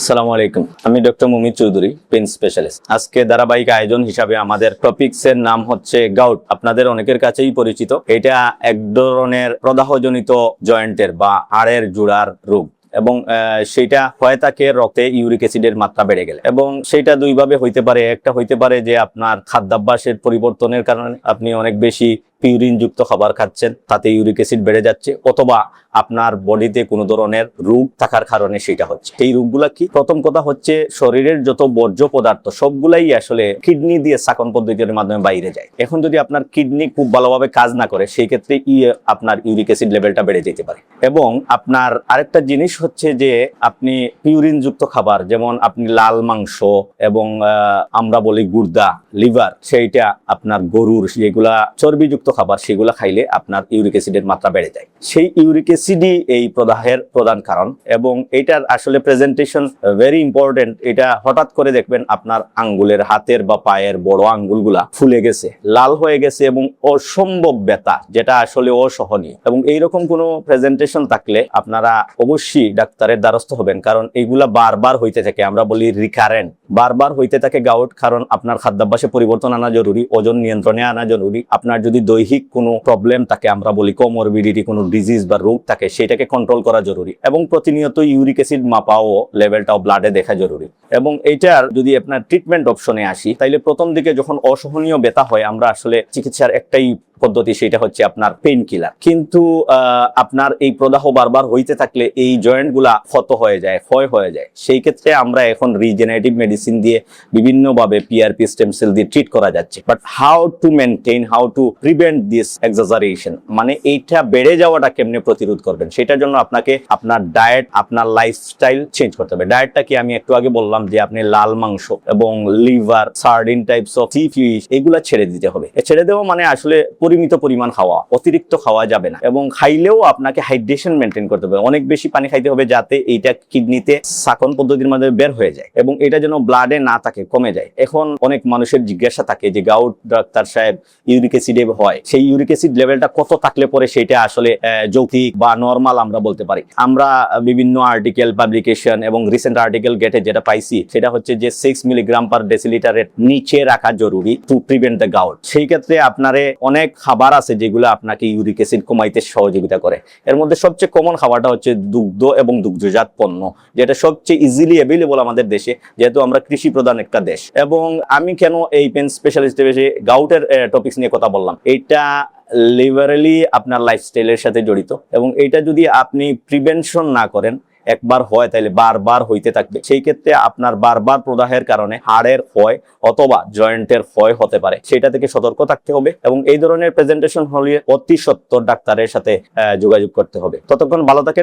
আসসালামু আলাইকুম, আমি ডক্টর মুমিত চৌধুরী, পেন স্পেশালিস্ট। আজকে ধারাবাহিক আয়োজন হিসাবে আমাদের টপিকস এর নাম হচ্ছে গাউট। আপনাদের অনেকের কাছেই পরিচিত। এটা এক ধরনের প্রদাহজনিত জয়েন্টের বা হাড়ের জোড়ার রোগ এবং সেটা হয়ে থাকে রক্তে ইউরিক অ্যাসিডের মাত্রা বেড়ে গেলে। এবং সেটা দুইভাবে হইতে পারে। একটা হইতে পারে যে আপনার খাদ্যাভ্যাসের পরিবর্তনের কারণে আপনি অনেক বেশি পিউরিন যুক্ত খাবার খাচ্ছেন, তাতে ইউরিক অ্যাসিড বেড়ে যাচ্ছে, অথবা আপনার বডিতে কোনো ধরনের রোগ থাকার কারণে সেটা হচ্ছে। এই রোগগুলা কি? প্রথম কথা হচ্ছে শরীরের যত বর্জ্য পদার্থ সবগুলাই আসলে কিডনি দিয়ে শাকন পদ্ধতির মাধ্যমে বাইরে যায়। এখন যদি আপনার কিডনি খুব ভালোভাবে কাজ না করে, সেই ক্ষেত্রে আপনার ইউরিক অ্যাসিড লেভেলটা বেড়ে যেতে পারে। এবং আপনার আরেকটা জিনিস হচ্ছে যে আপনি পিউরিন যুক্ত খাবার, যেমন আপনি লাল মাংস এবং আমরা বলি গুর্দা, লিভার, সেইটা আপনার গরুর যেগুলা চর্বিযুক্ত খাবার, সেগুলা খাইলে আপনার ইউরিক অ্যাসিডের মাত্রা বেড়ে যায়। সেই ইউরিক অ্যাসিডই এই প্রদাহের প্রধান কারণ। এবং এটার আসলে প্রেজেন্টেশন ভেরি ইম্পর্টেন্ট। এটা হঠাৎ করে দেখবেন আপনার আঙ্গুলের, হাতের বা পায়ের বড় আঙ্গুলগুলা ফুলে গেছে, লাল হয়ে গেছে এবং অসম্ভব ব্যথা, যেটা আসলে অসহনীয়। এবং এইরকম কোনো প্রেজেন্টেশন থাকলে আপনারা অবশ্যই ডাক্তারের দ্বারস্থ হবেন, কারণ এইগুলা বারবার হইতে থাকে। আমরা বলি রিকারেন্ট, বারবার হইতে থাকে গাউট। কারণ আপনার খাদ্যাভ্যাসে পরিবর্তন আনা জরুরি, ওজন নিয়ন্ত্রণে আনা জরুরি। আপনার যদি দৈহিক কোনো প্রবলেম থাকে, আমরা বলি কোমরবিডিটি, কোনো ডিজিজ বা রোগ থাকে, সেটাকে কন্ট্রোল করা জরুরি। এবং প্রতিনিয়ত ইউরিক অ্যাসিড মাপাও, লেভেলটাও ব্লাডে দেখা জরুরি। এবং এইটার যদি আপনার ট্রিটমেন্ট অপশনে আসি, তাইলে প্রথম দিকে যখন অসহনীয় ব্যথা হয়, আমরা আসলে চিকিৎসার একটাই পদ্ধতি, সেটা হচ্ছে আপনার পেইন কিলার। কিন্তু আপনার এই প্রদাহ বারবার হইতে থাকলে এই জয়েন্ট গুলা ক্ষত হয়ে যায়, ক্ষয় হয়ে যায়। সেই ক্ষেত্রে আমরা এখন রিজেনারেটিভ মেডিসিন দিয়ে বিভিন্নভাবে পিআরপি স্টেম সেল দিয়ে ট্রিট করা যাচ্ছে। But how to maintain, how to prevent this exaggeration, মানে এইটা বেড়ে যাওয়াটা কেমনে প্রতিরোধ করবেন, সেটার জন্য আপনাকে আপনার ডায়েট, আপনার লাইফস্টাইল চেঞ্জ করতে হবে। ডায়েটটা কি আমি একটু আগে বললাম যে আপনি লাল মাংস এবং liver, sardine types of C fish, এগুলা ছেড়ে দিতে হবে। ছেড়ে দেওয়া মানে আসলে পরিমিত পরিমাণ খাওয়া, অতিরিক্ত খাওয়া যাবে না। এবং খাইলেও আপনাকে হাইড্রেশন মেনটেন করতে হবে, অনেক বেশি পানি খাইতে হবে, যাতে এইটা কিডনিতে শাকন পদ্ধতির মাধ্যমে বের হয়ে যায় এবং এটা যেন ব্লাডে না থাকে, কমে যায়। এখন অনেক মানুষের জিজ্ঞাসা থাকে যে গাউট ডাক্তার সাহেব ইউরিক অ্যাসিডে হয়, সেই ইউরিক অ্যাসিড লেভেলটা কত থাকলে পরে সেটা আসলে যৌক্তিক বা নরমাল আমরা বলতে পারি। আমরা বিভিন্ন আর্টিকেল, পাবলিকেশন এবং রিসেন্ট আর্টিকেল গেটে যেটা পাইছি, সেটা হচ্ছে যে 6 মিলিগ্রাম পার ডেসিলিটারের নিচে রাখা জরুরি টু প্রিভেন্ট দ্য গাউট। সেই ক্ষেত্রে আপনারে অনেক খাবার আছে যেগুলো আপনাকে ইউরিক অ্যাসিড কমাইতে সহযোগিতা করে। এর মধ্যে সবচেয়ে কমন খাবারটা হচ্ছে দুগ্ধ এবং দুগ্ধজাত পণ্য, যেটা সবচেয়ে ইজিলি অ্যাভেলেবল আমাদের দেশে, যেহেতু আমরা কৃষি প্রধান একটা দেশ। এবং আমি কেন এই পেন স্পেশালিস্টে বেশি গাউটের টপিকস নিয়ে কথা বললাম, এটা লিভারেলি আপনার লাইফস্টাইলের সাথে জড়িত। এবং এটা যদি আপনি প্রিভেনশন না করেন, একবার হয় তাহলে বারবার হইতে থাকবে। সেই ক্ষেত্রে আপনার বারবার প্রদাহের কারণে হাড়ের ক্ষয় অথবা জয়েন্টের ক্ষয় হতে পারে, সেটা থেকে সতর্ক থাকতে হবে। এবং এই ধরনের প্রেজেন্টেশন হলে অতি সত্বর ডাক্তারের সাথে যোগাযোগ করতে হবে। ততক্ষণ ভালো থাকেন।